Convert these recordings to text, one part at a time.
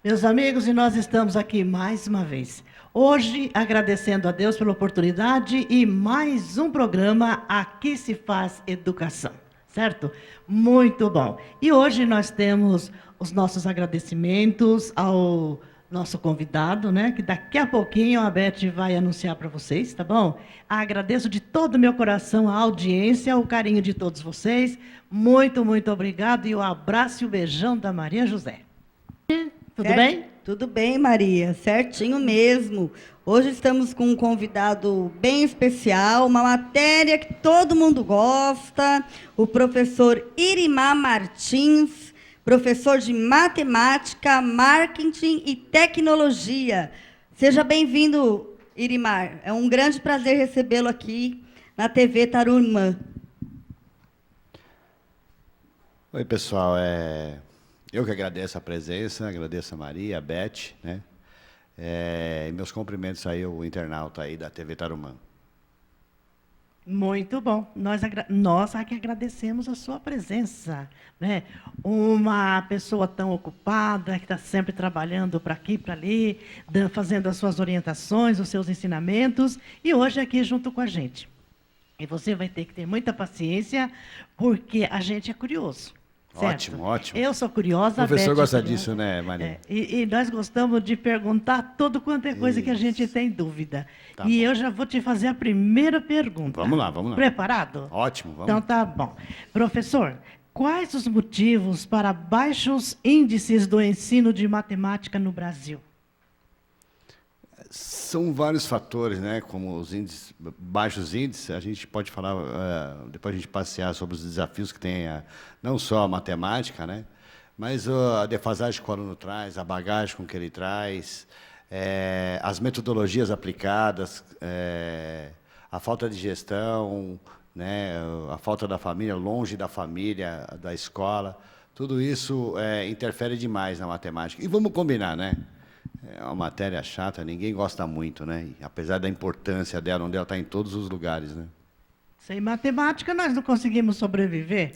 Meus amigos, e nós estamos aqui mais uma vez. Hoje, agradecendo a Deus pela oportunidade e mais um programa Aqui se faz educação, certo? Muito bom. E hoje nós temos os nossos agradecimentos ao nosso convidado, né? Que daqui a pouquinho a Beth vai anunciar para vocês, tá bom? Agradeço de todo o meu coração a audiência, o carinho de todos vocês. Muito, muito obrigado e o abraço e o beijão da Maria José. Tudo bem? Tudo bem, Maria, certinho mesmo. Hoje estamos com um convidado bem especial, uma matéria que todo mundo gosta, o professor Irimar Martins, professor de matemática, marketing e tecnologia. Seja bem-vindo, Irimar. É um grande prazer recebê-lo aqui na TV Tarumã. Oi, pessoal. Eu que agradeço a presença, agradeço a Maria, a Beth, né? E meus cumprimentos aí ao internauta aí da TV Tarumã. Muito bom. Nós aqui agradecemos a sua presença, né? Uma pessoa tão ocupada, que está sempre trabalhando para aqui, para ali, fazendo as suas orientações, os seus ensinamentos, e hoje aqui junto com a gente. E você vai ter que ter muita paciência, porque a gente é curioso. Certo? Ótimo, ótimo. Eu sou curiosa. O professor gosta curiosa. disso, né, Maria? E nós gostamos de perguntar tudo quanto é coisa que a gente tem dúvida. Tá e bom. eu já vou te fazer a primeira pergunta. Vamos lá, vamos lá. Preparado? Ótimo, vamos. Então tá bom. Professor, quais os motivos para baixos índices do ensino de matemática no Brasil? São vários fatores, né? Como os índices, baixos índices, a gente pode falar, depois a gente passear sobre os desafios que tem, não só a matemática, né? Mas a defasagem que o aluno traz, a bagagem com que ele traz, as metodologias aplicadas, a falta de gestão, né? A falta da família, longe da família, da escola, tudo isso interfere demais na matemática. E vamos combinar, né? É uma matéria chata, ninguém gosta muito, né? E, apesar da importância dela, onde ela está em todos os lugares, né? Sem matemática nós não conseguimos sobreviver,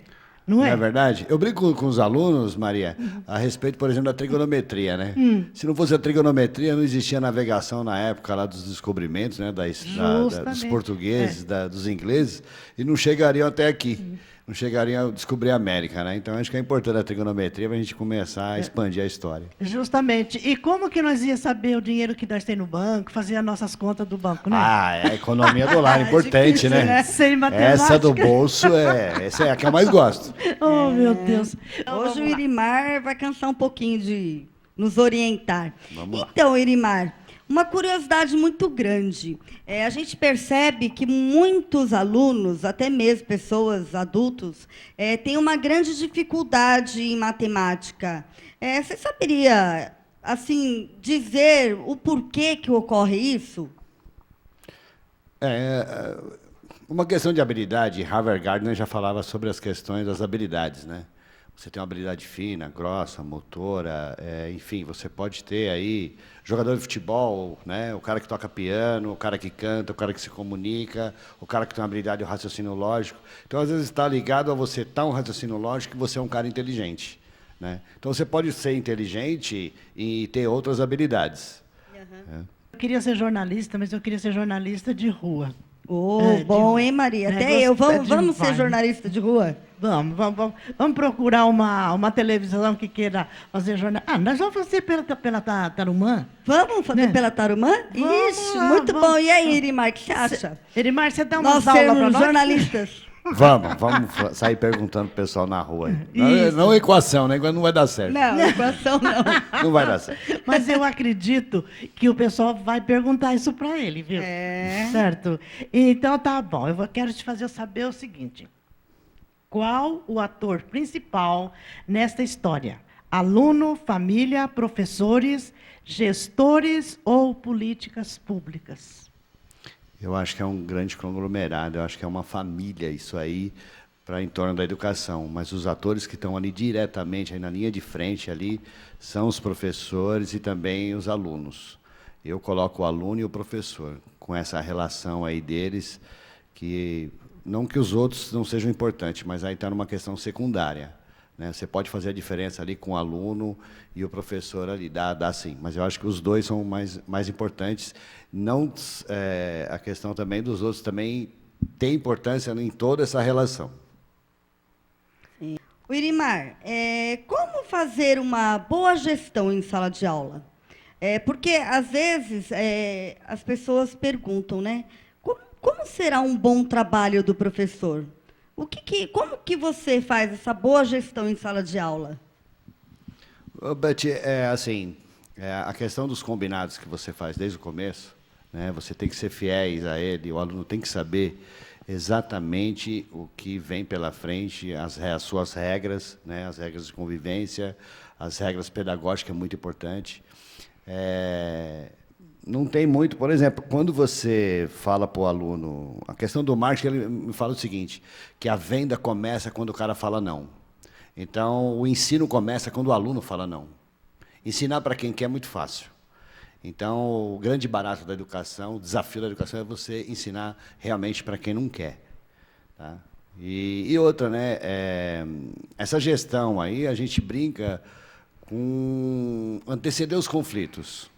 não é? Não é verdade? Eu brinco com os alunos, Maria, a respeito, por exemplo, da trigonometria, né? Se não fosse a trigonometria, não existia navegação na época lá dos descobrimentos, né? Dos portugueses, dos ingleses, e não chegariam até aqui. Não chegariam a descobrir a América, né? Então, acho que é importante a trigonometria para a gente começar a expandir a história. Justamente. E como que nós ia saber o dinheiro que nós temos no banco, fazer as nossas contas do banco, né? A economia do lar, importante, difícil, né? Sem matemática. Essa do bolso, essa é a que eu mais gosto. Oh, meu Deus. Então, Hoje o vamos lá. Irimar vai cansar um pouquinho de nos orientar. Vamos lá. Então, Irimar, uma curiosidade muito grande. A gente percebe que muitos alunos, até mesmo pessoas adultos, têm uma grande dificuldade em matemática. Você saberia, assim, dizer o porquê que ocorre isso? Uma questão de habilidade, Harvard Gardner já falava sobre as questões das habilidades, né? Você tem uma habilidade fina, grossa, motora, enfim, você pode ter aí jogador de futebol, né? O cara que toca piano, o cara que canta, o cara que se comunica, o cara que tem uma habilidade de raciocínio lógico. Então, às vezes, está ligado a você estar um raciocínio lógico e você é um cara inteligente, né? Então, você pode ser inteligente e ter outras habilidades. Uhum. Eu queria ser jornalista, mas eu queria ser jornalista de rua. Bom, hein, Maria? Até eu. Vamos ser jornalista de rua? Vamos procurar uma televisão que queira fazer jornal. Nós vamos fazer pela Tarumã. Vamos fazer pela Tarumã? Vamos Isso, lá, muito vamos. bom. E aí, Irimar, o que você acha? Irimar, você dá Nós umas aulas para sermos nós? jornalistas. Vamos sair perguntando pro pessoal na rua. Isso. Não equação, né? Não vai dar certo. Não, equação não. Não vai dar certo. Mas eu acredito que o pessoal vai perguntar isso para ele, viu? Certo? Então, tá bom. Quero te fazer saber o seguinte. Qual o ator principal nesta história? Aluno, família, professores, gestores ou políticas públicas? Eu acho que é um grande conglomerado, eu acho que é uma família isso aí, para em torno da educação. Mas os atores que estão ali diretamente, aí na linha de frente ali, são os professores e também os alunos. Eu coloco o aluno e o professor, com essa relação aí deles, que não que os outros não sejam importantes, mas aí está numa questão secundária, né? Você pode fazer a diferença ali com o aluno e o professor ali, dá sim. Mas eu acho que os dois são mais importantes. Não, a questão também dos outros também tem importância em toda essa relação. O Irimar, como fazer uma boa gestão em sala de aula? Porque, às vezes, as pessoas perguntam, né? Como será um bom trabalho do professor? Como que você faz essa boa gestão em sala de aula? Beth, assim, a questão dos combinados que você faz desde o começo, né? Você tem que ser fiéis a ele, o aluno tem que saber exatamente o que vem pela frente, as suas regras, né, as regras de convivência, as regras pedagógicas, é muito importante. Não tem muito, por exemplo, quando você fala para o aluno, a questão do marketing, ele me fala o seguinte, que a venda começa quando o cara fala não. Então, o ensino começa quando o aluno fala não. Ensinar para quem quer é muito fácil. Então, o grande barato da educação, o desafio da educação é você ensinar realmente para quem não quer. Tá? E outra, né? Essa gestão aí, a gente brinca com anteceder os conflitos.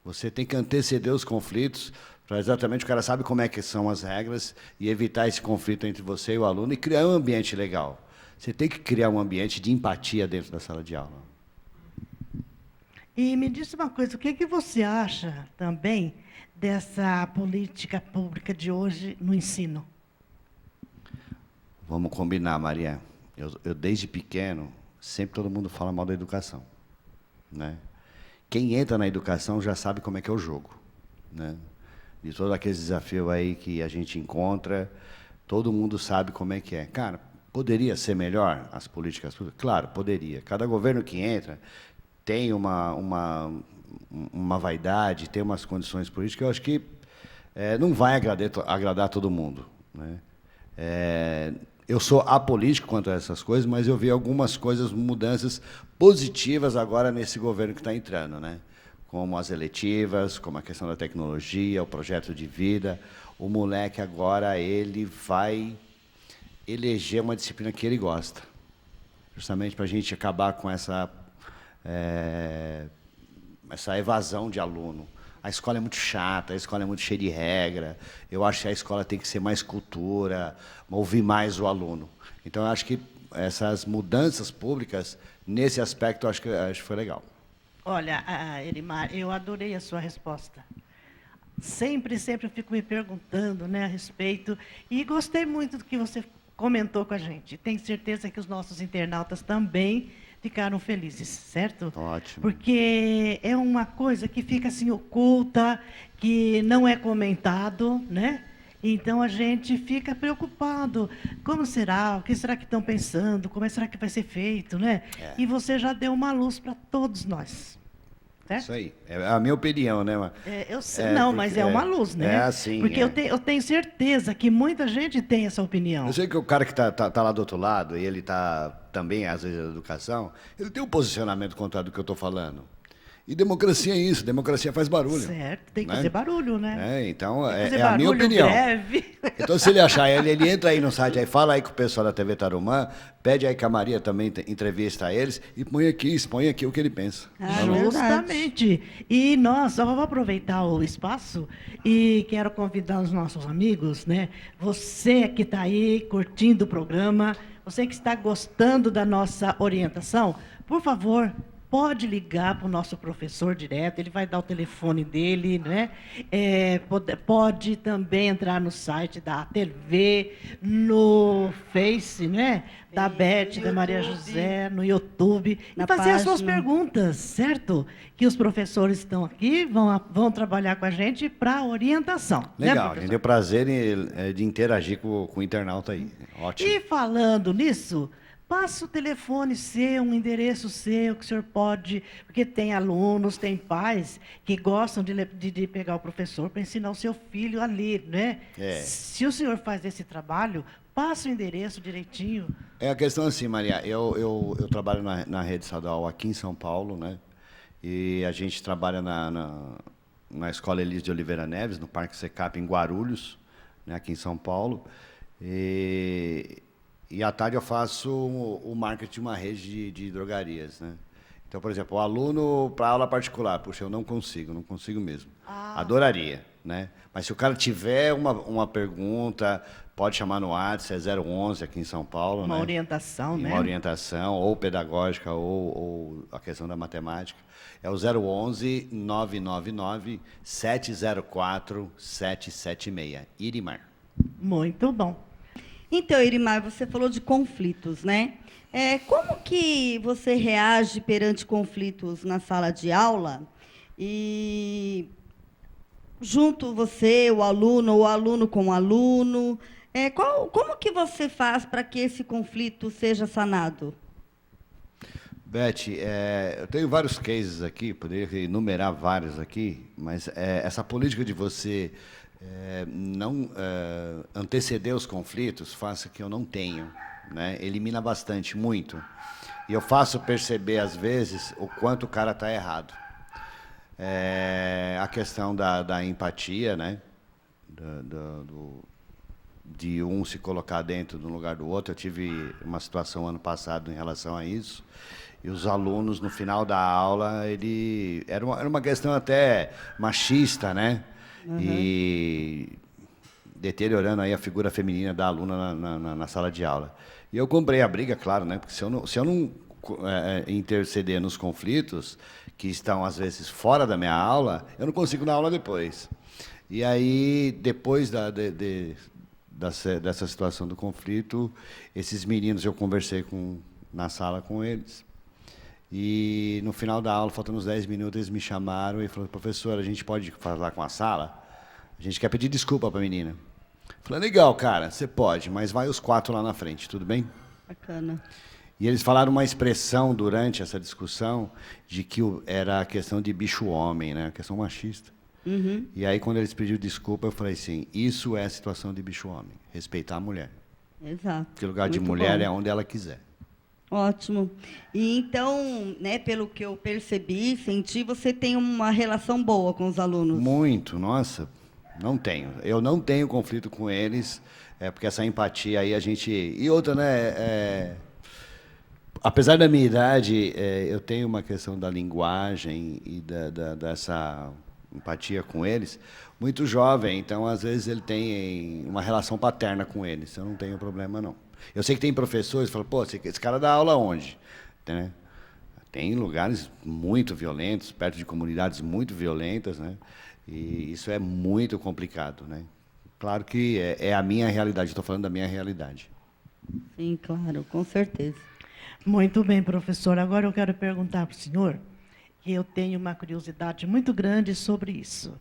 Você tem que anteceder os conflitos para exatamente o cara sabe como é que são as regras e evitar esse conflito entre você e o aluno e criar um ambiente legal. Você tem que criar um ambiente de empatia dentro da sala de aula. E me diz uma coisa, o que você acha também dessa política pública de hoje no ensino? Vamos combinar, Maria. Eu desde pequeno, sempre todo mundo fala mal da educação, né? Quem entra na educação já sabe como é que é o jogo, né? De todos aqueles desafios aí que a gente encontra, todo mundo sabe como é que é. Cara, poderia ser melhor as políticas públicas? Claro, poderia. Cada governo que entra tem uma vaidade, tem umas condições políticas, eu acho que não vai agradar todo mundo, né? Eu sou apolítico quanto a essas coisas, mas eu vi algumas coisas, mudanças positivas agora nesse governo que está entrando, né? Como as eletivas, como a questão da tecnologia, o projeto de vida. O moleque agora ele vai eleger uma disciplina que ele gosta, justamente para a gente acabar com essa evasão de aluno. A escola é muito chata, a escola é muito cheia de regra. Eu acho que a escola tem que ser mais cultura, ouvir mais o aluno. Então, eu acho que essas mudanças públicas, nesse aspecto, acho que foi legal. Olha, Elimar, eu adorei a sua resposta. Sempre eu fico me perguntando, né, a respeito, e gostei muito do que você comentou com a gente. Tenho certeza que os nossos internautas também ficaram felizes, certo? Ótimo. Porque é uma coisa que fica assim oculta, que não é comentado, né? Então a gente fica preocupado. Como será? O que será que estão pensando? Como será que vai ser feito, né? E você já deu uma luz para todos nós. Certo? Isso aí. É a minha opinião, né? Eu sei, não, mas é uma luz, né? É assim. Porque eu tenho certeza que muita gente tem essa opinião. Eu sei que o cara que tá lá do outro lado, e ele está também, às vezes, na educação, ele tem um posicionamento contrário do que eu estou falando. E democracia é isso, democracia faz barulho. Certo, tem que né? fazer barulho, né? Então, fazer a minha opinião. Greve. Então, se ele achar, ele entra aí no site, aí fala aí com o pessoal da TV Tarumã, pede aí que a Maria também entrevista eles e expõe aqui o que ele pensa. Justamente. E nós, só vou aproveitar o espaço e quero convidar os nossos amigos, né? Você que está aí curtindo o programa, você que está gostando da nossa orientação, por favor, pode ligar para o nosso professor direto, ele vai dar o telefone dele, né? Pode também entrar no site da TV, no Face, né? Da Beth, da Maria José, no YouTube, e fazer as suas perguntas, certo? Que os professores estão aqui, vão trabalhar com a gente para orientação. Legal, né, a gente tem o prazer de interagir com o internauta aí. Ótimo. E falando nisso, passa o telefone seu, um endereço seu, que o senhor pode... Porque tem alunos, tem pais que gostam de pegar o professor para ensinar o seu filho a ler, né? Se o senhor faz esse trabalho, passa o endereço direitinho. É a questão assim, Maria, eu trabalho na rede estadual aqui em São Paulo, né? E a gente trabalha na Escola Elis de Oliveira Neves, no Parque Secap, em Guarulhos, né? Aqui em São Paulo. E E à tarde eu faço o marketing de uma rede de drogarias, né? Então, por exemplo, o aluno para aula particular, puxa, eu não consigo mesmo. Adoraria, né? Mas se o cara tiver uma pergunta, pode chamar no WhatsApp, é 011 aqui em São Paulo, Uma né? orientação, né? Uma orientação, ou pedagógica, ou a questão da matemática. É o 011 999 704 776. Irimar. Muito bom. Então, Irimar, você falou de conflitos, né? Como que você reage perante conflitos na sala de aula? E junto você, o aluno, ou aluno com o aluno, como que você faz para que esse conflito seja sanado? Beth, eu tenho vários cases aqui, poderia enumerar vários aqui, mas essa política de você não anteceder os conflitos, faça que eu não tenho, né? Elimina bastante, muito. E eu faço perceber, às vezes, o quanto o cara está errado. A questão da empatia, né? De um se colocar dentro do lugar do outro. Eu tive uma situação ano passado em relação a isso. E os alunos, no final da aula, era uma questão até machista, né? Uhum. E deteriorando aí a figura feminina da aluna na sala de aula. E eu comprei a briga, claro, né? Porque se eu não interceder nos conflitos, que estão, às vezes, fora da minha aula, eu não consigo dar aula depois. E aí, depois dessa situação do conflito, esses meninos, eu conversei na sala com eles. E no final da aula, faltando uns 10 minutos, eles me chamaram e falaram: professor, a gente pode falar com a sala? A gente quer pedir desculpa para a menina. Eu falei: legal, cara, você pode, mas vai os 4 lá na frente, tudo bem? Bacana. E eles falaram uma expressão durante essa discussão de que era a questão de bicho-homem, né? A questão machista. Uhum. E aí, quando eles pediram desculpa, eu falei assim: isso é a situação de bicho-homem, respeitar a mulher. Exato. Porque o lugar de Muito mulher bom. é onde ela quiser. Ótimo. E então, né, pelo que eu percebi, senti, você tem uma relação boa com os alunos. Muito, nossa, não tenho. Eu não tenho conflito com eles, porque essa empatia aí a gente... E outra, né, apesar da minha idade, eu tenho uma questão da linguagem e dessa empatia com eles, muito jovem, então às vezes ele tem uma relação paterna com eles, eu não tenho problema não. Eu sei que tem professores que falam: pô, esse cara dá aula onde? Né? Tem lugares muito violentos, perto de comunidades muito violentas, né? E isso é muito complicado, né? Claro que é a minha realidade, estou falando da minha realidade. Sim, claro, com certeza. Muito bem, professor. Agora eu quero perguntar para o senhor, que eu tenho uma curiosidade muito grande sobre isso.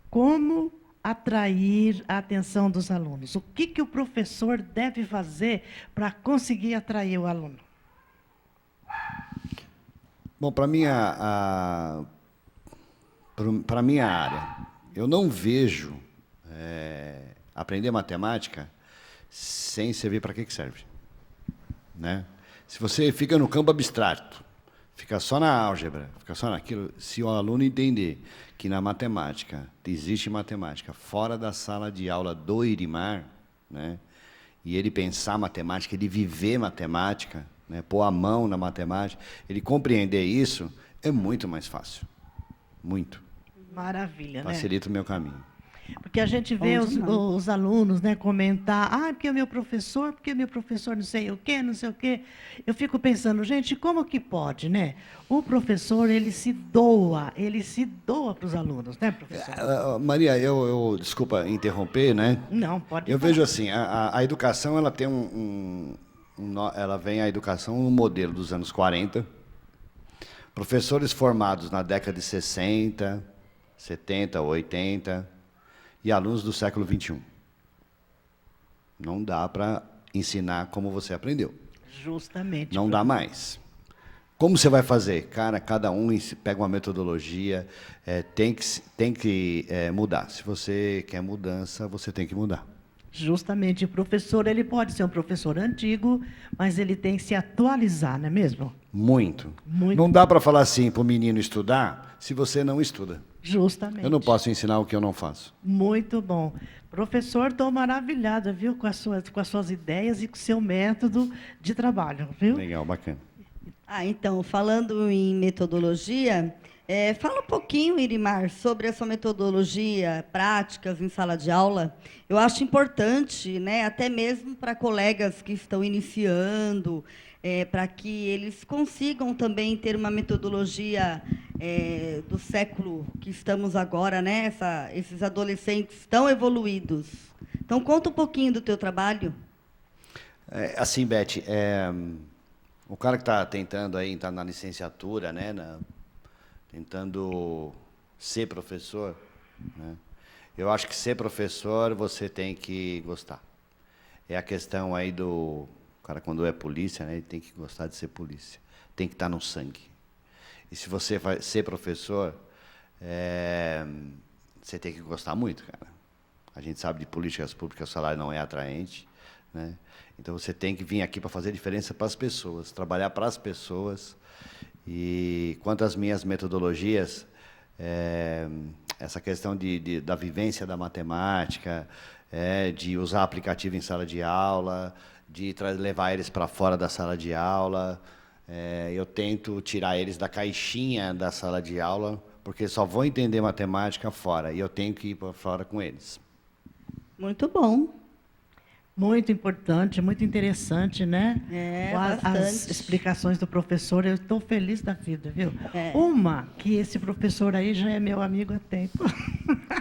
Como atrair a atenção dos alunos? O que o professor deve fazer para conseguir atrair o aluno? Bom, para minha área, eu não vejo aprender matemática sem servir para que serve, né? Se você fica no campo abstrato, fica só na álgebra, fica só naquilo, se o aluno entender que na matemática, existe matemática fora da sala de aula do Irimar, né? E ele pensar matemática, ele viver matemática, né? Pôr a mão na matemática, ele compreender isso, é muito mais fácil. Muito. Maravilha, né? Facilita o meu caminho. Porque a gente vê os alunos, né, comentar: porque o meu professor, não sei o quê, não sei o quê. Eu fico pensando, gente, como que pode, né? O professor, ele se doa para os alunos, né, professor? Maria, eu desculpa interromper, né? Não, pode Eu falar. vejo assim, a educação, ela tem ela vem a educação no modelo dos anos 40, professores formados na década de 60, 70, 80, e alunos do século XXI. Não dá para ensinar como você aprendeu. Justamente. Não dá mais. Como você vai fazer? Cara, cada um pega uma metodologia, tem que mudar. Se você quer mudança, você tem que mudar. Justamente, o professor, ele pode ser um professor antigo, mas ele tem que se atualizar, não é mesmo? Muito. Muito. Não dá para falar assim para o menino estudar se você não estuda. Justamente. Eu não posso ensinar o que eu não faço. Muito bom. Professor, estou maravilhada, viu, com as suas ideias e com o seu método de trabalho, viu? Legal, bacana. Então, falando em metodologia, fala um pouquinho, Irimar, sobre essa metodologia, práticas em sala de aula. Eu acho importante, né, até mesmo para colegas que estão iniciando, para que eles consigam também ter uma metodologia do século que estamos agora, né, esses adolescentes tão evoluídos. Então, conta um pouquinho do teu trabalho. Assim, Beth, o cara que está tentando aí, está na licenciatura, né, tentando ser professor, né, eu acho que ser professor você tem que gostar. É a questão aí do cara, quando é polícia, né, ele tem que gostar de ser polícia. Tem que estar no sangue. E se você vai ser professor, você tem que gostar muito, cara. A gente sabe de políticas públicas, o salário não é atraente, né? Então você tem que vir aqui para fazer diferença para as pessoas, trabalhar para as pessoas. E quanto às minhas metodologias, essa questão da vivência da matemática, de usar aplicativo em sala de aula, de levar eles para fora da sala de aula. Eu tento tirar eles da caixinha da sala de aula, porque eles só vão entender matemática fora, e eu tenho que ir para fora com eles. Muito bom. Muito importante, muito interessante, né? As Bastante. explicações do professor, eu estou feliz da vida, viu? Uma, que esse professor aí já é meu amigo há tempo.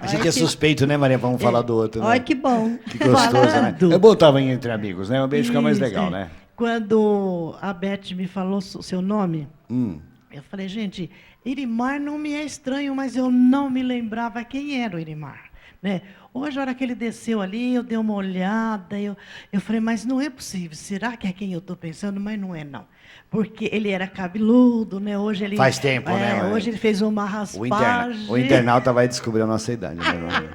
A gente é suspeito, né, Maria? Vamos falar do outro, né? Olha que bom. Que gostoso, né? É bom estar entre amigos, né? O beijo fica mais legal, né? Quando a Beth me falou o seu nome, eu falei, gente, Irimar não me é estranho, mas eu não me lembrava quem era o Irimar, né? Hoje, a hora que ele desceu ali, eu dei uma olhada, eu falei, mas não é possível, será que é quem eu estou pensando? Mas não é, não. Porque ele era cabeludo, né? Hoje ele... Faz tempo, né? Hoje ele fez uma raspagem. O internauta vai descobrir a nossa idade, né?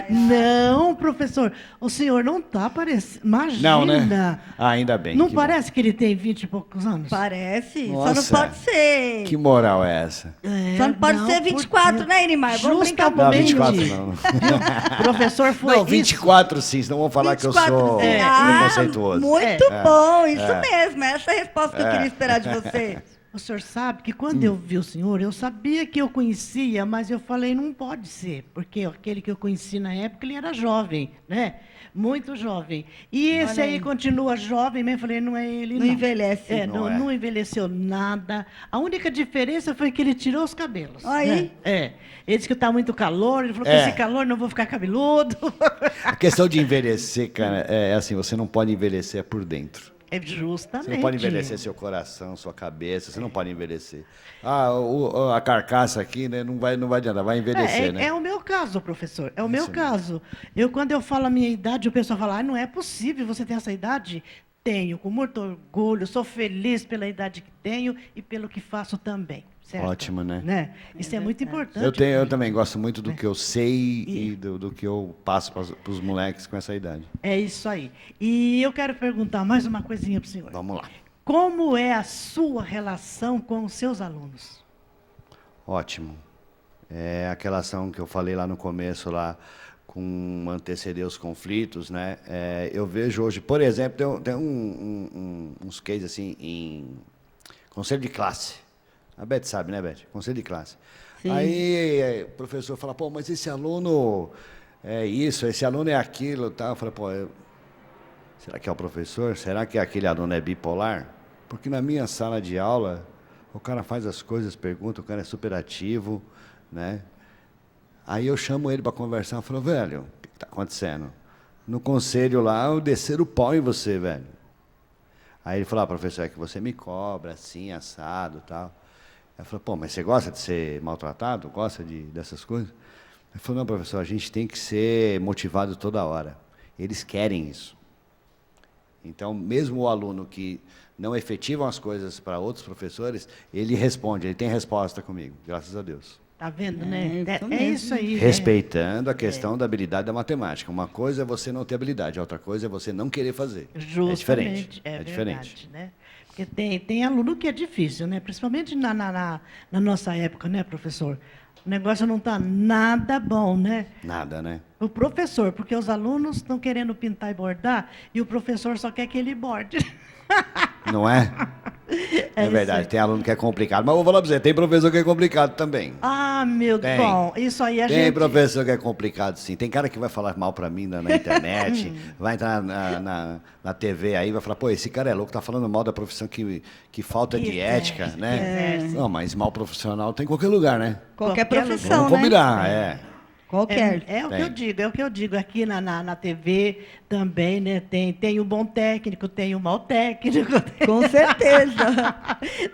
Não, professor, o senhor não está parecendo... Imagina. Não, né? Ainda bem. Não parece que ele tem 20 e poucos anos? Parece, Nossa, só não pode ser. Que moral é essa? Só não pode ser 24, né, Irimar? Vamos brincar um Não, pouquinho. 24 não. Professor, foi Não, 24 sim, senão vão falar que eu sou preconceituoso. Muito bom, isso mesmo. Essa é a resposta que eu queria esperar de você. O senhor sabe que quando eu vi o senhor, eu sabia que eu conhecia, mas eu falei, não pode ser, porque aquele que eu conheci na época, ele era jovem, né? Muito jovem. E esse aí continua jovem, mas eu falei, não é ele, não. Não envelhece. Não envelheceu nada. A única diferença foi que ele tirou os cabelos. Aí? Né? Ele disse que está muito calor, ele falou, com esse calor não vou ficar cabeludo. A questão de envelhecer, cara, é assim, você não pode envelhecer por dentro. Justamente. Você não pode envelhecer seu coração, sua cabeça, você não pode envelhecer. A carcaça aqui, né, não vai adiantar, vai envelhecer, né? É o meu caso, professor, é o meu caso. Quando eu falo a minha idade, o pessoal fala, não é possível você ter essa idade. Tenho, com muito orgulho, sou feliz pela idade que tenho e pelo que faço também. Certo? Ótimo, né? Isso é muito importante. Eu também gosto muito do que eu sei e do que eu passo para os moleques com essa idade. É isso aí. E eu quero perguntar mais uma coisinha para o senhor. Vamos lá. Como é a sua relação com os seus alunos? Ótimo. É aquela ação que eu falei lá no começo, lá, com anteceder os conflitos, né? Eu vejo hoje, por exemplo, tem uns cases assim em conselho de classe. A Beth sabe, né, Beth? Conselho de classe. Sim. Aí o professor fala, pô, mas esse aluno é isso, esse aluno é aquilo, tá? Eu falo, pô, será que é o professor? Será que aquele aluno é bipolar? Porque na minha sala de aula, o cara faz as coisas, pergunta, o cara é super ativo, né? Aí eu chamo ele para conversar, eu falo, velho, o que está acontecendo? No conselho lá, eu descer o pau em você, velho. Aí ele falou, professor, é que você me cobra, assim, assado e tal. Eu falei, pô, mas você gosta de ser maltratado? Gosta dessas coisas? Ele falou, não, professor, a gente tem que ser motivado toda hora. Eles querem isso. Então, mesmo o aluno que não efetivam as coisas para outros professores, ele responde, ele tem resposta comigo, graças a Deus. Tá vendo, né? isso É mesmo. isso aí. Né? Respeitando a questão da habilidade da matemática. Uma coisa é você não ter habilidade, a outra coisa é você não querer fazer. Justamente, É verdade, diferente. né? Porque tem aluno que é difícil, né? Principalmente na nossa época, né, professor? O negócio não está nada bom, né? Nada, né? O professor, porque os alunos estão querendo pintar e bordar, e o professor só quer que ele borde. Não é? É isso verdade, aí. tem aluno que é complicado. Mas vou falar para você, tem professor que é complicado também. Ah, meu Tem. bom, isso aí a Tem gente... professor que é complicado, sim. Tem cara que vai falar mal pra mim na internet, vai entrar na TV aí, vai falar, pô, esse cara é louco, tá falando mal da profissão que falta Que de ética, exerce, né? que exerce. Não, mas mal profissional tem em qualquer lugar, né? Qualquer Qualquer profissão, Vamos né? combinar, é. Qualquer. É o que Tem. eu digo, é o que eu digo. Aqui na TV também, né? Tem o bom técnico, tem o mau técnico. Com certeza.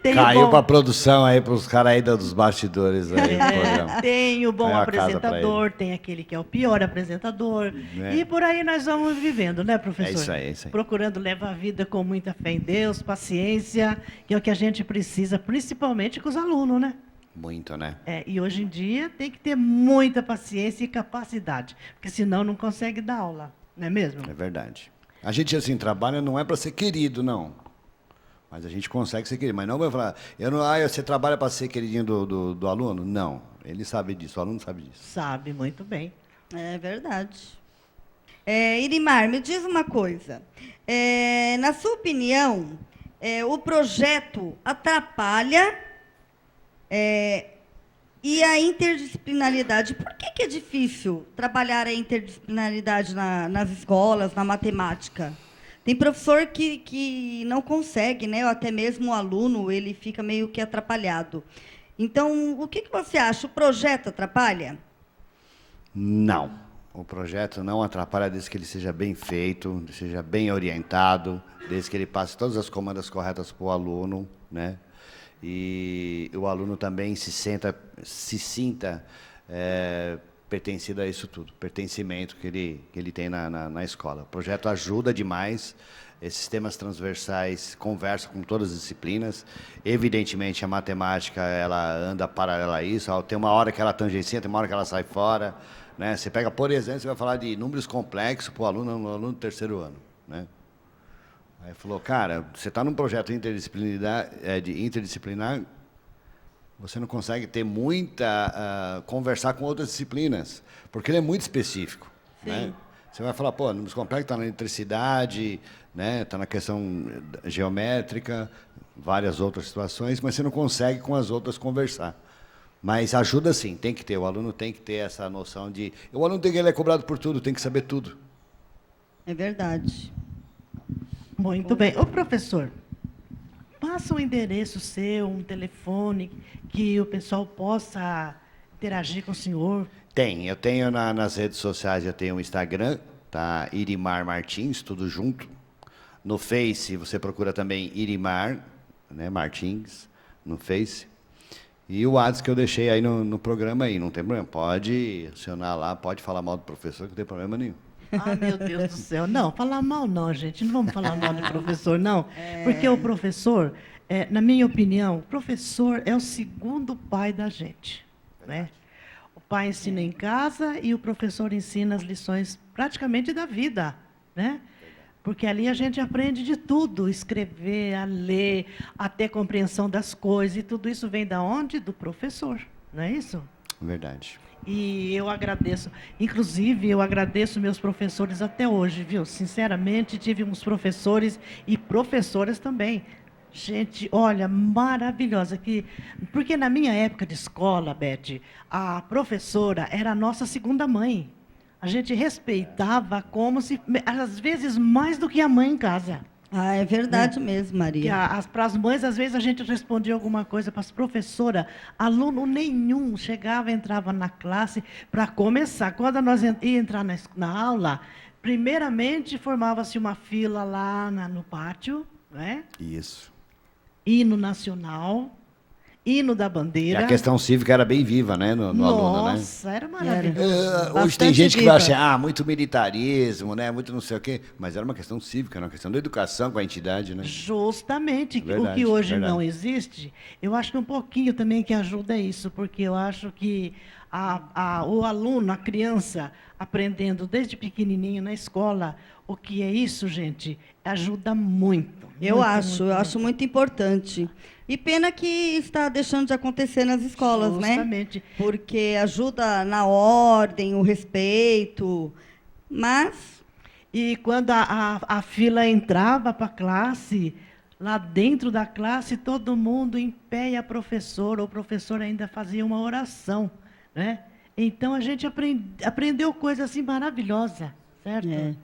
Tem Caiu o bom, pra produção aí, pros caras aí dos bastidores aí do programa. tem o bom Caiu a casa pra apresentador, tem aquele que é o pior apresentador. É. E por aí nós vamos vivendo, né, professor? É isso aí, é isso aí. Procurando levar a vida com muita fé em Deus, paciência, que é o que a gente precisa, principalmente com os alunos, né? Muito, né? E hoje em dia tem que ter muita paciência e capacidade, porque senão não consegue dar aula, não é mesmo? É verdade. A gente, assim, trabalha não é para ser querido, não. Mas a gente consegue ser querido. Mas não vai falar, você trabalha para ser queridinho do aluno? Não. Ele sabe disso, o aluno sabe disso. Sabe muito bem. É verdade. Irimar, me diz uma coisa. Na sua opinião, o projeto atrapalha e a interdisciplinaridade? Por que é difícil trabalhar a interdisciplinaridade nas escolas, na matemática? Tem professor que não consegue, né? Ou até mesmo o aluno, ele fica meio que atrapalhado. Então, o que você acha? O projeto atrapalha? Não. O projeto não atrapalha desde que ele seja bem feito, seja bem orientado, desde que ele passe todas as comandas corretas para o aluno, né? E o aluno também se sinta pertencido a isso tudo, pertencimento que ele tem na escola. O projeto ajuda demais, esses temas transversais conversam com todas as disciplinas. Evidentemente, a matemática ela anda paralela a isso, tem uma hora que ela tangencia, tem uma hora que ela sai fora. Né? Você pega, por exemplo, você vai falar de números complexos para o aluno do terceiro ano. Né? Aí falou, cara, você está num projeto interdisciplinar, você não consegue ter conversar com outras disciplinas, porque ele é muito específico. Né? Você vai falar, pô, números complexos está na eletricidade, né? Está na questão geométrica, várias outras situações, mas você não consegue com as outras conversar. Mas ajuda sim, tem que ter, o aluno tem que ter essa noção de... O aluno ele é cobrado por tudo, tem que saber tudo. É verdade. Muito bem. Ô, professor, passa um endereço seu, um telefone, que o pessoal possa interagir com o senhor. Eu tenho nas redes sociais, eu tenho o Instagram, tá? Irimar Martins, tudo junto. No Face, você procura também Irimar, né, Martins, no Face. E o WhatsApp que eu deixei aí no programa aí, não tem problema. Pode acionar lá, pode falar mal do professor, que não tem problema nenhum. Ah, meu Deus do céu. Não, falar mal não, gente. Não vamos falar mal do professor, não. Porque o professor, na minha opinião, o professor é o segundo pai da gente. Né? O pai ensina em casa e o professor ensina as lições praticamente da vida. Né? Porque ali a gente aprende de tudo, escrever, a ler, até compreensão das coisas. E tudo isso vem da onde? Do professor, não é isso? Verdade. E eu agradeço. Inclusive, eu agradeço meus professores até hoje, viu? Sinceramente, tive uns professores e professoras também. Gente, olha, maravilhosa. Porque na minha época de escola, Beth, a professora era a nossa segunda mãe. A gente respeitava como se, às vezes, mais do que a mãe em casa. Ah, é verdade mesmo, Maria. Para as mães, às vezes, a gente respondia alguma coisa para as professoras. Aluno nenhum entrava na classe para começar. Quando nós ia entrar na aula, primeiramente formava-se uma fila lá no pátio, né? Isso. Hino nacional. hino da E bandeira. a questão cívica era bem viva, né, no aluno, né? Nossa, era maravilhoso. Hoje Bastante tem gente que viva. vai achar, muito militarismo, né, muito não sei o quê, mas era uma questão cívica, era uma questão da educação com a entidade, né? Justamente, o Verdade, que hoje verdade. não existe, eu acho que um pouquinho também que ajuda isso, porque eu acho que o aluno, a criança, aprendendo desde pequenininho na escola, o que é isso, gente, ajuda muito. Eu muito, acho, muito, eu acho muito importante. E pena que está deixando de acontecer nas escolas, né? Justamente. Porque ajuda na ordem, o respeito, mas E quando a fila entrava para a classe, lá dentro da classe, todo mundo em pé e a professora, ou o professor ainda fazia uma oração, né? Então, a gente aprendeu coisa assim maravilhosa, certo? É.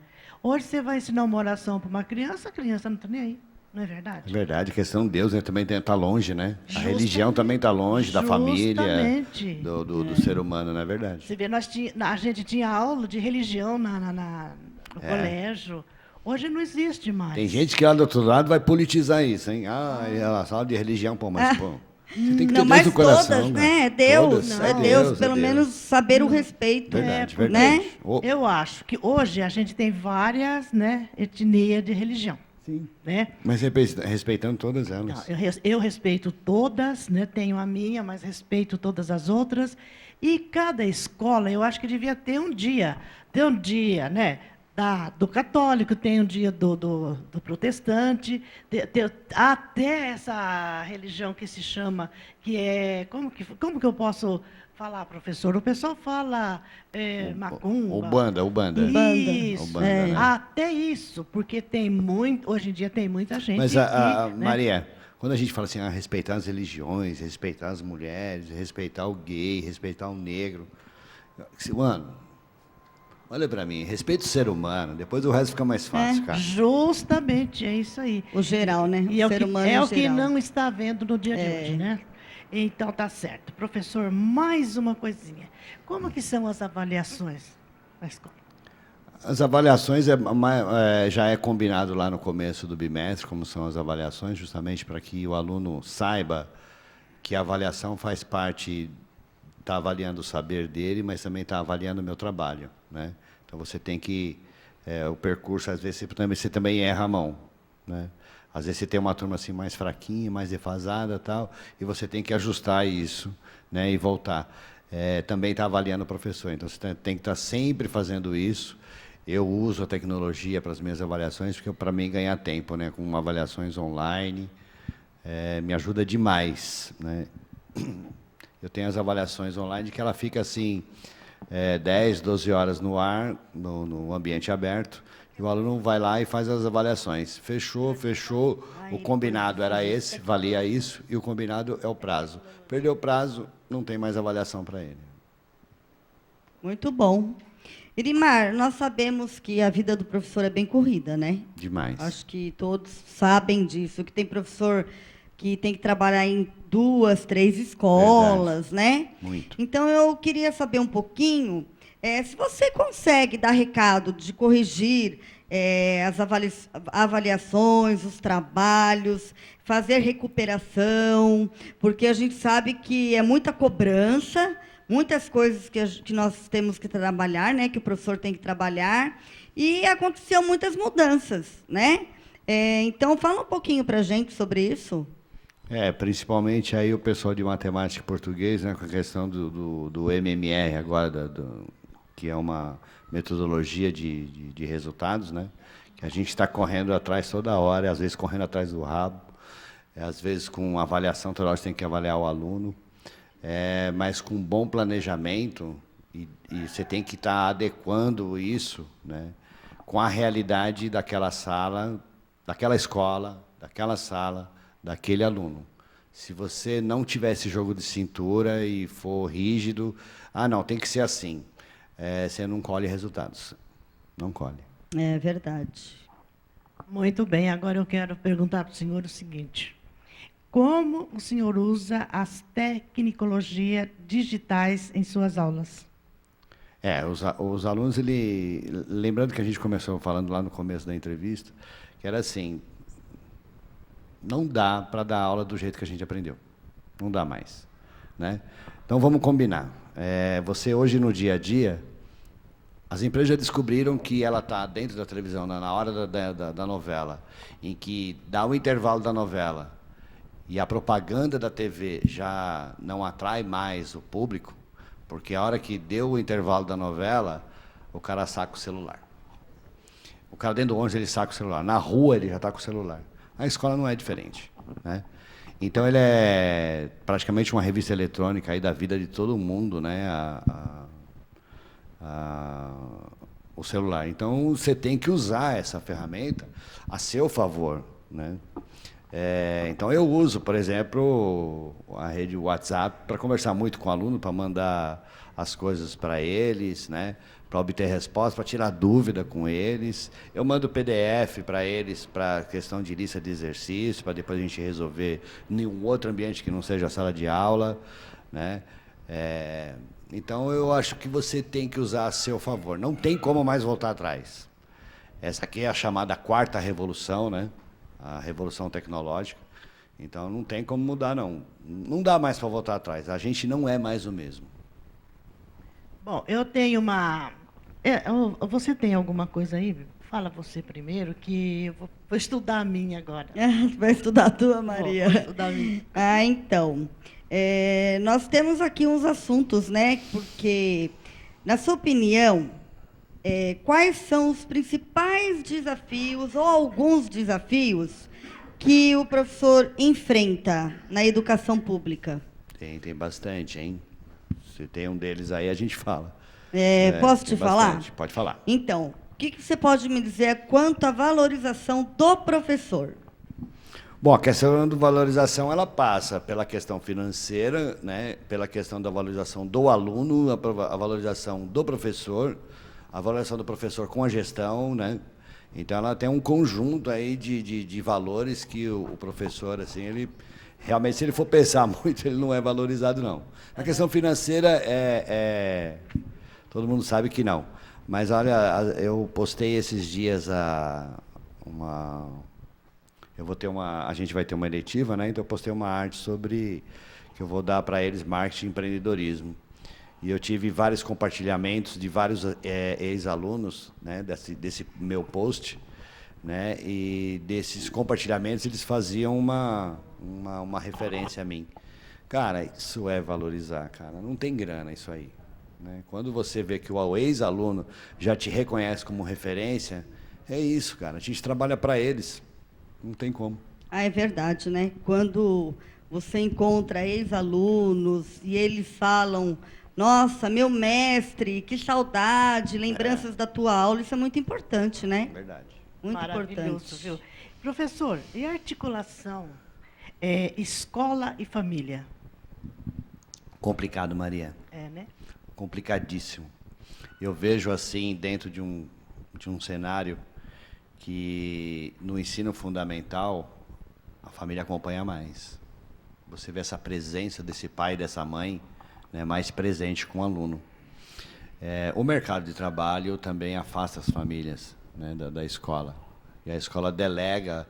Hoje você vai ensinar uma oração para uma criança, a criança não está nem aí, não é É verdade? verdade, a questão de Deus, né, também está longe, né? A Justamente. religião também está longe da família, Justamente. do ser humano, não é verdade? Você vê, a gente tinha aula de religião no colégio. Hoje não existe mais. Tem gente que lá do outro lado vai politizar isso, hein? É a sala de religião, pô, mas, pô, você tem que ter não, Deus mas no coração, todas, cara. né? É Deus, Todas, é Deus, pelo é Deus. menos saber o respeito, Verdade, né? verdade. Ô, Eu acho que hoje a gente tem várias, né, etnias de religião. sim. Né? Mas respeitando todas elas. Não, eu respeito todas, né, tenho a minha, mas respeito todas as outras. E cada escola, eu acho que devia ter um dia. Ter um dia, né? Do católico, tem um dia do protestante, até essa religião que se chama, que é. Como que eu posso falar, professor? O pessoal fala macumba. Ubanda. Isso, Ubanda, né? até isso, porque tem muito, hoje em dia tem muita gente Mas, né? Maria, quando a gente fala assim, respeitar as religiões, respeitar as mulheres, respeitar o gay, respeitar o negro, mano, olha pra mim, respeita o ser humano, depois o resto fica mais fácil, cara. Justamente, é isso aí. O geral, né? E é o ser que, humano é em o que geral. não está vendo no dia de hoje, né? Então, tá certo. Professor, mais uma coisinha. Como que são as avaliações na escola? As avaliações já é combinado lá no começo do bimestre, como são as avaliações, justamente para que o aluno saiba que a avaliação faz parte, está avaliando o saber dele, mas também está avaliando o meu trabalho, né? Então você tem que, o percurso, às vezes você também erra a mão, né? Às vezes você tem uma turma assim mais fraquinha, mais defasada, tal, e você tem que ajustar isso, né, e voltar. Também está avaliando o professor, então você tem que estar sempre fazendo isso. Eu uso a tecnologia para as minhas avaliações, porque para mim ganhar tempo, né, com avaliações online, me ajuda demais, né? Eu tenho as avaliações online que ela fica assim, 10, 12 horas no ar, no ambiente aberto, e o aluno vai lá e faz as avaliações. Fechou, o combinado era esse, valia isso, e o combinado é o prazo. Perdeu o prazo, não tem mais avaliação para ele. Muito bom. Irimar, nós sabemos que a vida do professor é bem corrida, né? Demais. Acho que todos sabem disso, que tem professor que tem que trabalhar em 2, 3 escolas, né? Muito. Então, eu queria saber um pouquinho, se você consegue dar recado de corrigir as avaliações, os trabalhos, fazer recuperação, porque a gente sabe que é muita cobrança, muitas coisas que nós temos que trabalhar, né, que o professor tem que trabalhar, e aconteceu muitas mudanças, né? Então, fala um pouquinho para a gente sobre isso. Principalmente aí o pessoal de matemática e português, né, com a questão do MMR agora, que é uma metodologia de resultados, né, que a gente está correndo atrás toda hora, às vezes correndo atrás do rabo, às vezes com avaliação, toda hora você tem que avaliar o aluno, mas com bom planejamento, e você tem que estar adequando isso, né, com a realidade daquela sala, daquela escola, daquela sala, daquele aluno. Se você não tiver esse jogo de cintura e for rígido, não, tem que ser assim, você não colhe resultados. Não colhe. É verdade. Muito bem, agora eu quero perguntar para o senhor o seguinte. Como o senhor usa as tecnologias digitais em suas aulas? Os alunos, lembrando que a gente começou falando lá no começo da entrevista, que era assim, não dá para dar aula do jeito que a gente aprendeu. Não dá mais, né? Então, vamos combinar. Você hoje, no dia a dia, as empresas já descobriram que ela está dentro da televisão, na hora da novela, em que dá o intervalo da novela e a propaganda da TV já não atrai mais o público, porque a hora que deu o intervalo da novela, o cara saca o celular. O cara dentro do ônibus, ele saca o celular. Na rua, ele já está com o celular. A escola não é diferente, né? Então, ele é praticamente uma revista eletrônica aí da vida de todo mundo, né? O celular. Então, você tem que usar essa ferramenta a seu favor, né? Então, eu uso, por exemplo, a rede WhatsApp para conversar muito com o aluno, para mandar as coisas para eles, né? Para obter respostas, para tirar dúvida com eles. Eu mando PDF para eles, para questão de lista de exercício, para depois a gente resolver em um outro ambiente que não seja a sala de aula, né? Então, eu acho que você tem que usar a seu favor. Não tem como mais voltar atrás. Essa aqui é a chamada quarta revolução, né? A revolução tecnológica. Então, não tem como mudar, não. Não dá mais para voltar atrás. A gente não é mais o mesmo. Bom, eu tenho uma... você tem alguma coisa aí? Fala você primeiro, que eu vou estudar a minha agora. Vai estudar a tua, Maria? Vou estudar a minha. Então, nós temos aqui uns assuntos, né? Porque, na sua opinião, quais são os principais desafios, ou alguns desafios, que o professor enfrenta na educação pública? Tem bastante, hein? Se tem um deles aí, a gente fala. Posso te falar? Bastante. Pode falar. Então, o que você pode me dizer quanto à valorização do professor? Bom, a questão da valorização, ela passa pela questão financeira, né? Pela questão da valorização do aluno, a valorização do professor, a valorização do professor com a gestão, né? Então, ela tem um conjunto aí de valores que o professor, assim, ele... Realmente, se ele for pensar muito, ele não é valorizado, não. A questão financeira, todo mundo sabe que não. Mas, olha, eu postei esses dias a gente vai ter uma eletiva, né? Então, eu postei uma arte sobre... que eu vou dar para eles, marketing e empreendedorismo. E eu tive vários compartilhamentos de vários ex-alunos, né, desse meu post, né? E desses compartilhamentos, eles faziam uma referência a mim. Cara, isso é valorizar, cara. Não tem grana isso aí, né? Quando você vê que o ex-aluno já te reconhece como referência, é isso, cara. A gente trabalha para eles. Não tem como. É verdade, né? Quando você encontra ex-alunos e eles falam: nossa, meu mestre, que saudade, lembranças da tua aula, isso é muito importante, né? Verdade. Muito Maravilhoso, importante. viu? Professor, e a articulação escola e família? Complicado, Maria. Né? Complicadíssimo. Eu vejo assim, dentro de um cenário que no ensino fundamental a família acompanha mais. Você vê essa presença desse pai e dessa mãe, né, mais presente com o aluno. O mercado de trabalho também afasta as famílias, né, da escola. E a escola delega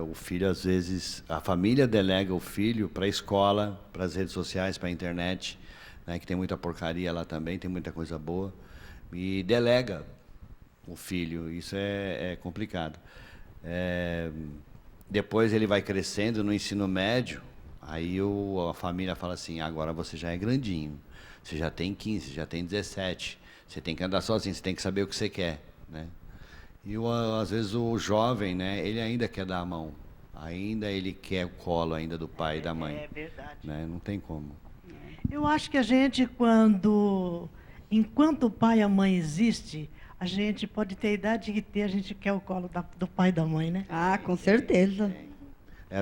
o filho, às vezes, a família delega o filho para a escola, para as redes sociais, para a internet, né, que tem muita porcaria lá também, tem muita coisa boa, e delega o filho. Isso é complicado. Depois ele vai crescendo no ensino médio, aí a família fala assim: agora você já é grandinho, você já tem 15, já tem 17, você tem que andar sozinho, você tem que saber o que você quer, né? E às vezes o jovem, né, ele ainda quer dar a mão, ainda ele quer o colo ainda do pai e da mãe. É verdade. Né? Não tem como. Eu acho que a gente, enquanto o pai e a mãe existem, a gente pode ter a idade que ter, a gente quer o colo do pai e da mãe, né? Ah, com certeza.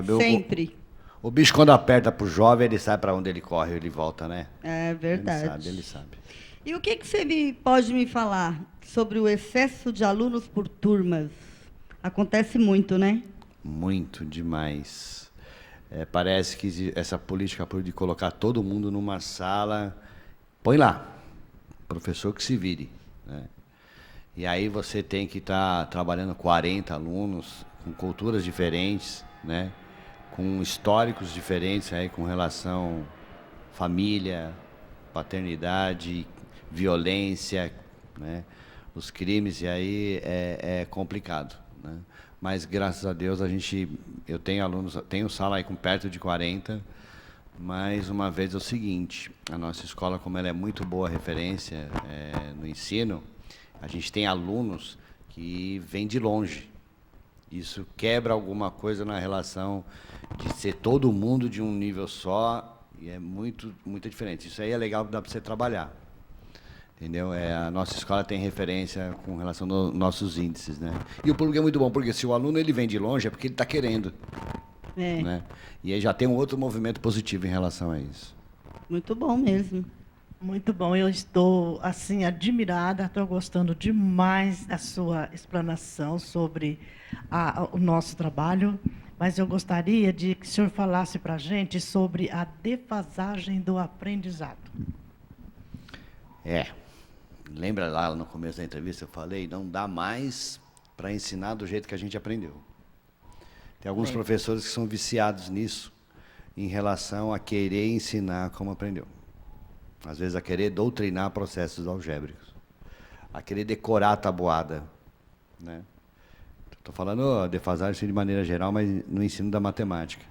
Meu, Sempre. O bicho, quando aperta pro jovem, ele sabe para onde ele corre, ele volta, né? É verdade. Ele sabe. E o que você pode me falar sobre o excesso de alunos por turmas? Acontece muito, né? Muito demais. Parece que essa política de colocar todo mundo numa sala, põe lá, professor que se vire, né? E aí você tem que estar trabalhando 40 alunos, com culturas diferentes, né? com históricos diferentes aí, com relação família, paternidade, violência, né? Os crimes, e aí é complicado, né? Mas, graças a Deus, eu tenho alunos, tenho sala aí com perto de 40, mais uma vez é o seguinte, a nossa escola, como ela é muito boa referência no ensino, a gente tem alunos que vêm de longe. Isso quebra alguma coisa na relação de ser todo mundo de um nível só, e é muito diferente. Isso aí é legal, dá para você trabalhar. Entendeu? A nossa escola tem referência com relação aos nossos índices, né? E o público é muito bom, porque se o aluno ele vem de longe, é porque ele está querendo. Né? E aí já tem um outro movimento positivo em relação a isso. Muito bom mesmo. Muito bom, eu estou assim admirada, estou gostando demais da sua explanação sobre o nosso trabalho, mas eu gostaria de que o senhor falasse para a gente sobre a defasagem do aprendizado. Lembra lá no começo da entrevista eu falei, não dá mais para ensinar do jeito que a gente aprendeu. Tem alguns professores que são viciados nisso, em relação a querer ensinar como aprendeu. Às vezes a querer doutrinar processos algébricos, a querer decorar a tabuada, né? Estou falando defasagem de maneira geral, mas no ensino da matemática.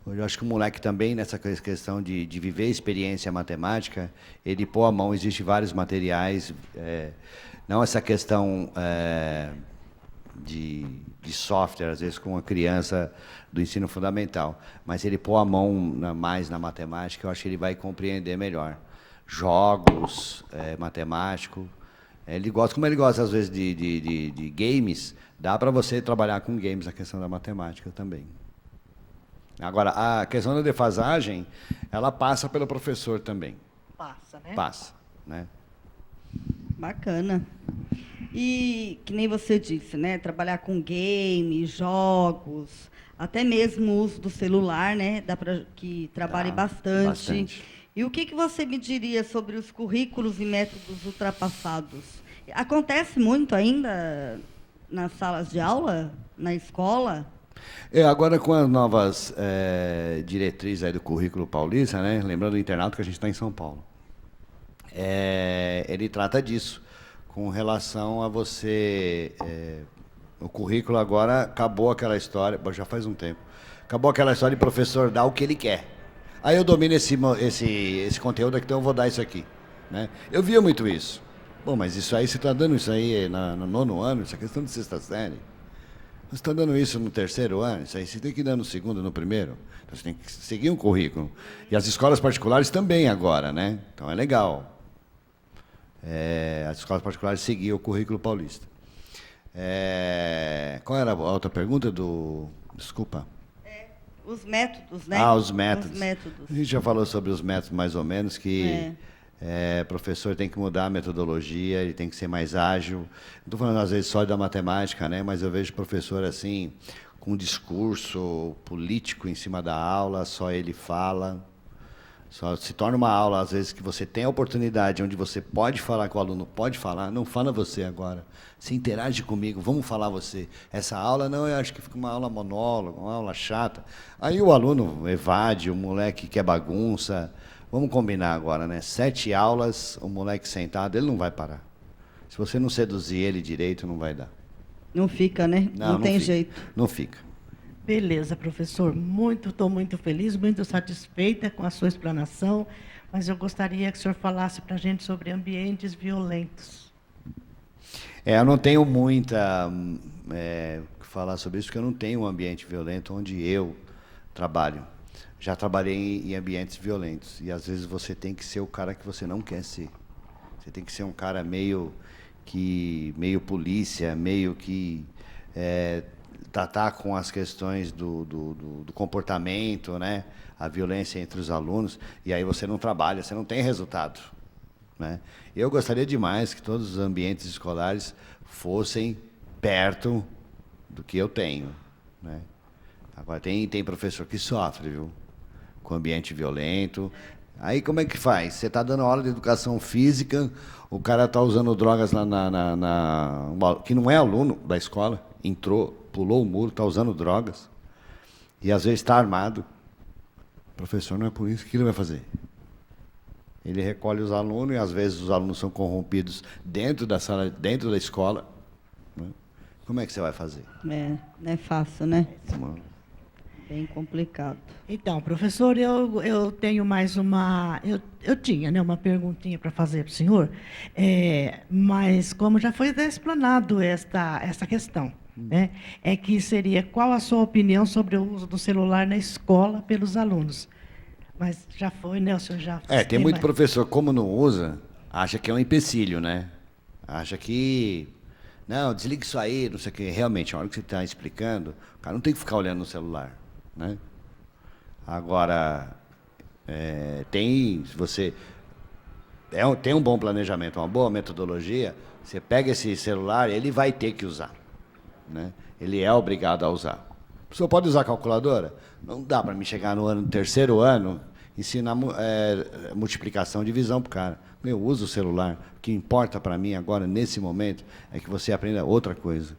Eu acho que o moleque também, nessa questão de viver a experiência matemática, ele pôr a mão, existem vários materiais, não essa questão de software, às vezes com a criança do ensino fundamental, mas ele pôr a mão mais na matemática, eu acho que ele vai compreender melhor. Jogos, matemático, ele gosta, como ele gosta às vezes de games, dá para você trabalhar com games a questão da matemática também. Agora, a questão da defasagem, ela passa pelo professor também. Passa, né? Passa, né? Bacana. E, que nem você disse, né? Trabalhar com games, jogos, até mesmo o uso do celular, né? Dá para que trabalhe bastante. E o que você me diria sobre os currículos e métodos ultrapassados? Acontece muito ainda nas salas de aula, na escola? Agora com as novas diretrizes aí do currículo paulista, né? Lembrando do internato que a gente está em São Paulo, ele trata disso, com relação a você... o currículo agora acabou aquela história, já faz um tempo, acabou aquela história de professor dar o que ele quer. Aí eu domino esse conteúdo aqui, então eu vou dar isso aqui, né? Eu via muito isso. Bom, mas isso aí, você está dando isso aí no 9º ano, isso é questão de 6ª série. Você está dando isso no 3º ano, isso aí você tem que dar no 2º, no 1º. Então você tem que seguir um currículo. E as escolas particulares também agora, né? Então é legal. As escolas particulares seguiam o currículo paulista. Qual era a outra pergunta do... Desculpa. Os métodos, né? Os métodos. A gente já falou sobre os métodos mais ou menos, que professor tem que mudar a metodologia, ele tem que ser mais ágil. Não estou falando às vezes só da matemática, né? Mas eu vejo professor assim, com um discurso político em cima da aula, só ele fala. Só se torna uma aula, às vezes, que você tem a oportunidade, onde você pode falar, que o aluno pode falar, não fala você agora. Se interage comigo, vamos falar você. Essa aula, não, eu acho que fica uma aula monóloga, uma aula chata. Aí o aluno evade, o moleque quer bagunça. Vamos combinar agora, né? 7 aulas, o moleque sentado, ele não vai parar. Se você não seduzir ele direito, não vai dar. Não fica, né? Não tem jeito. Não fica. Beleza, professor. Estou muito feliz, muito satisfeita com a sua explanação, mas eu gostaria que o senhor falasse para a gente sobre ambientes violentos. Eu não tenho muita o que falar sobre isso, porque eu não tenho um ambiente violento onde eu trabalho. Já trabalhei em ambientes violentos, e às vezes você tem que ser o cara que você não quer ser. Você tem que ser um cara meio polícia, meio que... tratar com as questões do comportamento, né? A violência entre os alunos, e aí você não trabalha, você não tem resultado, né? Eu gostaria demais que todos os ambientes escolares fossem perto do que eu tenho, né? Agora, tem professor que sofre, viu? Com ambiente violento. Aí como é que faz? Você está dando aula de educação física, o cara está usando drogas lá que não é aluno da escola, entrou, pulou o muro, está usando drogas. E às vezes está armado. O professor não é por isso que ele vai fazer. Ele recolhe os alunos e às vezes os alunos são corrompidos dentro da sala, dentro da escola. Né? Como é que você vai fazer? Não é fácil, né? Não. Bem complicado. Então, professor, eu tenho mais uma... Eu tinha, né, uma perguntinha para fazer para o senhor, mas como já foi explanado essa questão, né, é que seria qual a sua opinião sobre o uso do celular na escola pelos alunos? Mas já foi, né, o senhor já... Tem muito professor, como não usa, acha que é um empecilho, né? Acha que... Não, desliga isso aí, não sei o quê. Realmente, a hora que você está explicando, o cara não tem que ficar olhando no celular. Né? Agora, se você tem um bom planejamento, uma boa metodologia, você pega esse celular, ele vai ter que usar. Né? Ele é obrigado a usar. O professor pode usar a calculadora? Não dá para mim chegar no terceiro ano, ensinar multiplicação, divisão para o cara. Usa o celular. O que importa para mim agora, nesse momento, é que você aprenda outra coisa.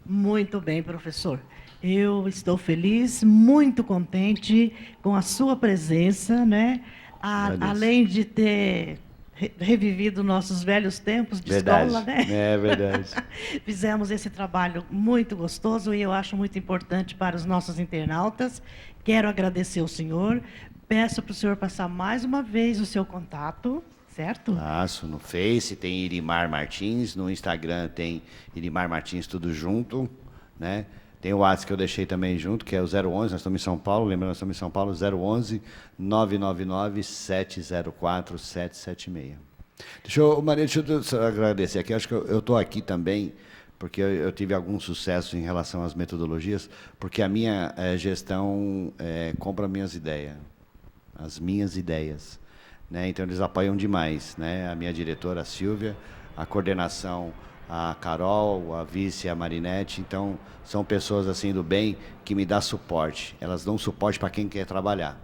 Muito bem, professor. Eu estou feliz, muito contente com a sua presença, né? Além de ter revivido nossos velhos tempos de escola, né? É verdade. Fizemos esse trabalho muito gostoso e eu acho muito importante para os nossos internautas. Quero agradecer ao senhor. Peço para o senhor passar mais uma vez o seu contato, certo? Passo. No Face tem Irimar Martins, no Instagram tem Irimar Martins tudo junto, né? Tem o WhatsApp que eu deixei também junto, que é o 011, nós estamos em São Paulo, lembrando, nós estamos em São Paulo, 011 999 704 776. Maria, deixa eu agradecer aqui, acho que eu estou aqui também, porque eu tive algum sucesso em relação às metodologias, porque a minha gestão compra minhas ideias, as minhas ideias. Né? Então, eles apoiam demais. Né? A minha diretora, a Silvia, a coordenação, a Carol, a vice, a Marinete. Então, são pessoas assim do bem que me dão suporte. Elas dão suporte para quem quer trabalhar.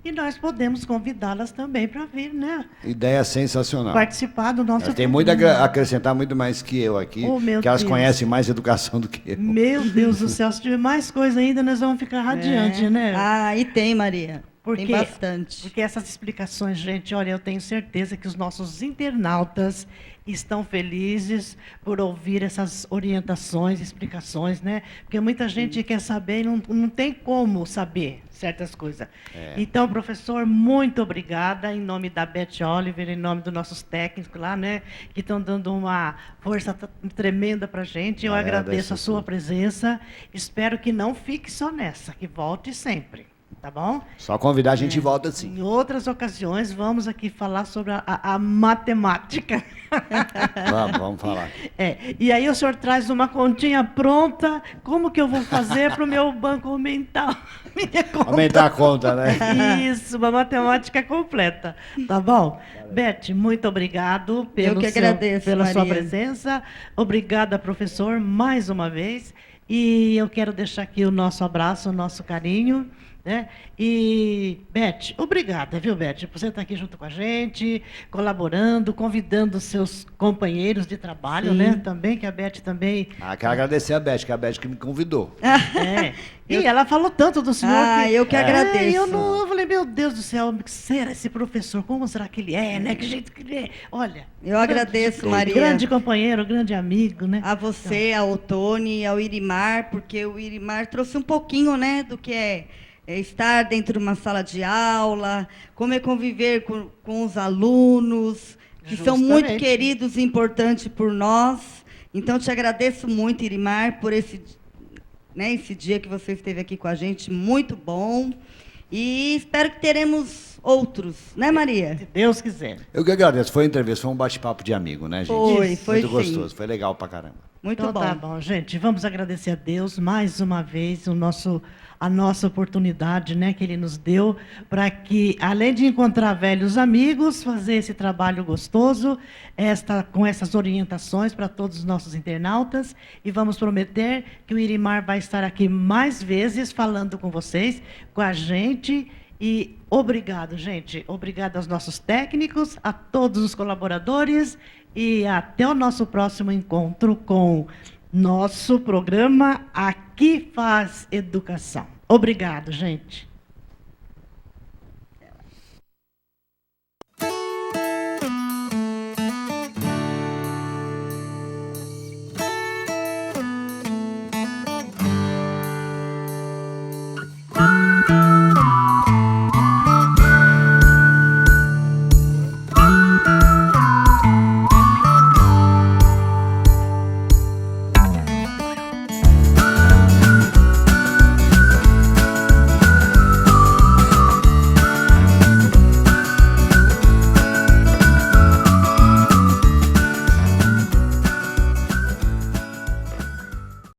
E nós podemos convidá-las também para vir, né? Ideia sensacional. Participar do nosso... Elas têm muito a acrescentar, muito mais que eu aqui, que elas conhecem mais educação do que eu. Meu Deus do céu, se tiver mais coisa ainda, nós vamos ficar radiante, né? E tem, Maria. Tem bastante. Porque essas explicações, gente, olha, eu tenho certeza que os nossos internautas estão felizes por ouvir essas orientações, explicações, né? Porque muita gente quer saber e não tem como saber certas coisas. Então, professor, muito obrigada, em nome da Beth Oliver, em nome dos nossos técnicos lá, né? Que estão dando uma força tremenda para a gente. Eu agradeço a sua presença. Espero que não fique só nessa, que volte sempre. Tá bom? Só convidar, a gente volta sim. Em outras ocasiões, vamos aqui falar sobre a matemática. Vamos falar. E aí o senhor traz uma continha pronta, como que eu vou fazer para o meu banco aumentar Aumentar a conta, né? Isso, uma matemática completa. Tá bom? Beth, muito obrigado pela sua presença. Obrigada, professor, mais uma vez. E eu quero deixar aqui o nosso abraço, o nosso carinho. Né? E, Beth, obrigada, viu, Beth, por você estar aqui junto com a gente, colaborando, convidando seus companheiros de trabalho, né? Também, que a Beth também... Quero agradecer a Beth, que é a Beth que me convidou. E ela falou tanto do senhor eu que agradeço. Eu falei, meu Deus do céu, será esse professor? Como será que ele é, né? Que jeito que ele é? Olha... Eu agradeço, Maria. Grande companheiro, grande amigo, né? A você, ao Tony, ao Irimar, porque o Irimar trouxe um pouquinho, né, do que é estar dentro de uma sala de aula, como é conviver com os alunos, que são muito queridos e importantes por nós. Então, te agradeço muito, Irimar, por esse dia que você esteve aqui com a gente, muito bom. E espero que teremos outros, né, Maria? Se Deus quiser. Eu que agradeço, foi uma entrevista, foi um bate-papo de amigo, né, gente? Foi muito gostoso, foi legal pra caramba. Muito então, bom. Tá bom, gente, vamos agradecer a Deus mais uma vez a nossa oportunidade, né, que Ele nos deu para que, além de encontrar velhos amigos, fazer esse trabalho gostoso, com essas orientações para todos os nossos internautas, e vamos prometer que o Irimar vai estar aqui mais vezes falando com vocês, com a gente. E obrigado, gente. Obrigado aos nossos técnicos, a todos os colaboradores, e até o nosso próximo encontro com nosso programa Aqui Faz Educação. Obrigado, gente.